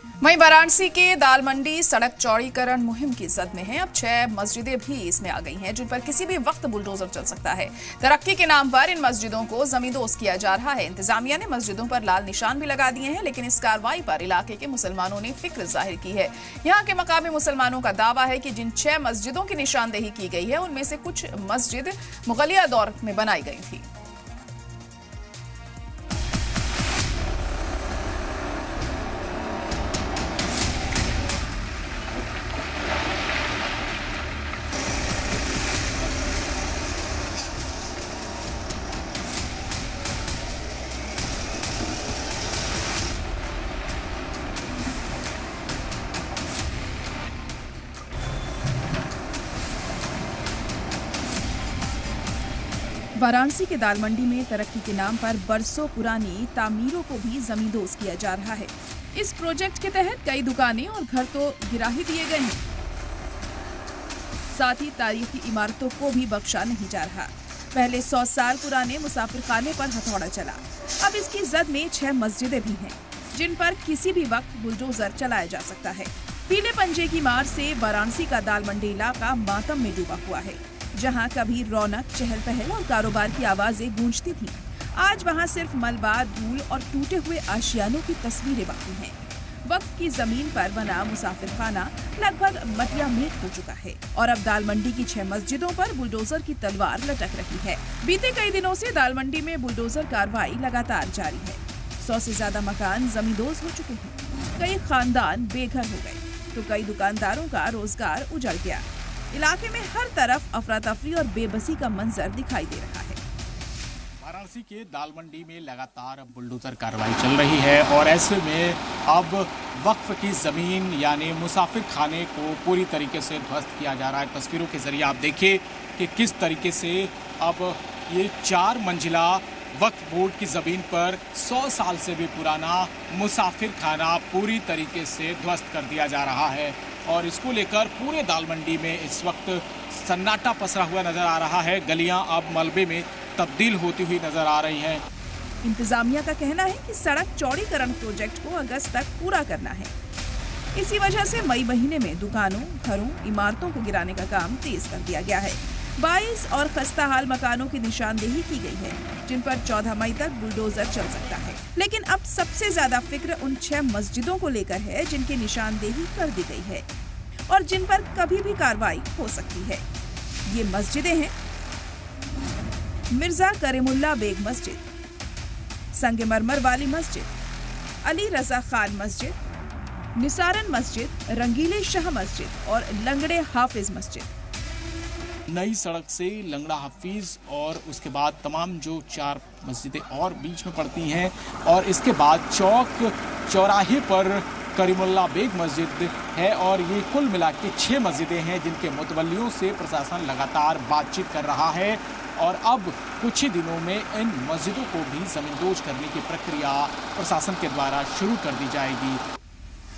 वहीं वाराणसी के दाल मंडी सड़क चौड़ीकरण मुहिम की जद में है। अब 6 मस्जिदें भी इसमें आ गई हैं, जिन पर किसी भी वक्त बुलडोजर चल सकता है। तरक्की के नाम पर इन मस्जिदों को जमींदोज किया जा रहा है। इंतजामिया ने मस्जिदों पर लाल निशान भी लगा दिए हैं, लेकिन इस कार्रवाई पर इलाके के मुसलमानों ने फिक्र जाहिर की है। यहाँ के मकामी मुसलमानों का दावा है कि जिन 6 मस्जिदों की निशानदेही की गई है, उनमें से कुछ मस्जिद मुगलिया दौर में बनाई गई थी। वाराणसी के दाल मंडी में तरक्की के नाम पर बरसों पुरानी तामीरों को भी जमींदोज किया जा रहा है। इस प्रोजेक्ट के तहत कई दुकानें और घर तो गिरा ही दिए गए हैं, साथ ही तारीखी इमारतों को भी बख्शा नहीं जा रहा। पहले 100 साल पुराने मुसाफिर खाने पर हथौड़ा चला, अब इसकी जद में 6 मस्जिदें भी हैं, जिन पर किसी भी वक्त बुलडोजर चलाया जा सकता है। पीले पंजे की मार से वाराणसी का दाल मंडी इलाका मातम में डूबा हुआ है। जहां कभी रौनक, चहल पहल और कारोबार की आवाजें गूंजती थीं, आज वहां सिर्फ मलबा, धूल और टूटे हुए आशियानों की तस्वीरें बाकी हैं। वक्त की जमीन पर बना मुसाफिर खाना लगभग मटिया मेट हो चुका है और अब दाल मंडी की 6 मस्जिदों पर बुलडोजर की तलवार लटक रही है। बीते कई दिनों से दाल मंडी में बुलडोजर कार्रवाई लगातार जारी है। 100 से ज्यादा मकान जमींदोज हो चुके हैं, कई खानदान बेघर हो गए, तो कई दुकानदारों का रोजगार उजड़ गया। इलाके में हर तरफ अफरा तफरी और बेबसी का मंजर दिखाई दे रहा है। वाराणसी के दाल मंडी में लगातार अब बुलडोजर कार्रवाई चल रही है और ऐसे में अब वक्फ की जमीन यानी मुसाफिर खाने को पूरी तरीके से ध्वस्त किया जा रहा है। तस्वीरों के जरिए आप देखिए कि किस तरीके से अब ये 4 मंजिला वक्फ बोर्ड की जमीन पर 100 साल से भी पुराना मुसाफिर खाना पूरी तरीके से ध्वस्त कर दिया जा रहा है और इसको लेकर पूरे दाल मंडी में इस वक्त सन्नाटा पसरा हुआ नजर आ रहा है। गलियां अब मलबे में तब्दील होती हुई नजर आ रही हैं। इंतजामिया का कहना है कि सड़क चौड़ीकरण प्रोजेक्ट को अगस्त तक पूरा करना है। इसी वजह से मई महीने में दुकानों, घरों, इमारतों को गिराने का काम तेज कर दिया गया है। 22 और खस्ताहाल मकानों की निशानदेही की गई है, जिन पर 14 मई तक बुलडोजर चल सकता है। लेकिन अब सबसे ज्यादा फिक्र उन 6 मस्जिदों को लेकर है, जिनकी निशानदेही कर दी गई है और जिन पर कभी भी कार्रवाई हो सकती है। ये मस्जिदें हैं मिर्जा करीमुल्ला बेग मस्जिद, संगमरमर वाली मस्जिद, अली रजा खान मस्जिद, निसारन मस्जिद, रंगीले शाह मस्जिद और लंगड़े हाफिज मस्जिद। नई सड़क से लंगड़ा हाफिज और उसके बाद तमाम जो 4 मस्जिदें और बीच में पड़ती हैं और इसके बाद चौक चौराहे पर करीमुल्ला बेग मस्जिद है और ये कुल मिला के 6 मस्जिदें हैं, जिनके मुतवल्लियों से प्रशासन लगातार बातचीत कर रहा है और अब कुछ ही दिनों में इन मस्जिदों को भी जमींदोज करने की प्रक्रिया प्रशासन के द्वारा शुरू कर दी जाएगी।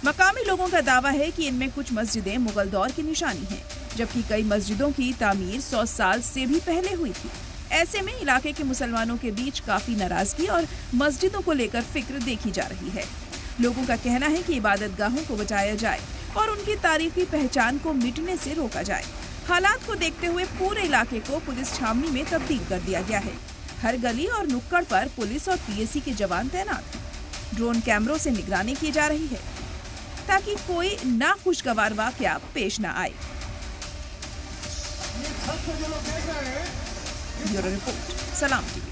मकामी लोगों का दावा है कि इनमें कुछ मस्जिदें मुगल दौर की निशानी हैं, जबकि कई मस्जिदों की तामीर 100 साल से भी पहले हुई थी। ऐसे में इलाके के मुसलमानों के बीच काफी नाराजगी और मस्जिदों को लेकर फिक्र देखी जा रही है। लोगों का कहना है कि इबादत गाहों को बचाया जाए और उनकी तारीखी पहचान को मिटने से रोका जाए। हालात को देखते हुए पूरे इलाके को पुलिस छावनी में तब्दील कर दिया गया है। हर गली और नुक्कड़ पर पुलिस और पीएसी के जवान तैनात हैं। ड्रोन कैमरों से निगरानी की जा रही है ताकि कोई नाखुशगवार वाकया पेश न आए। ब्यूरो रिपोर्ट, सलाम टीवी।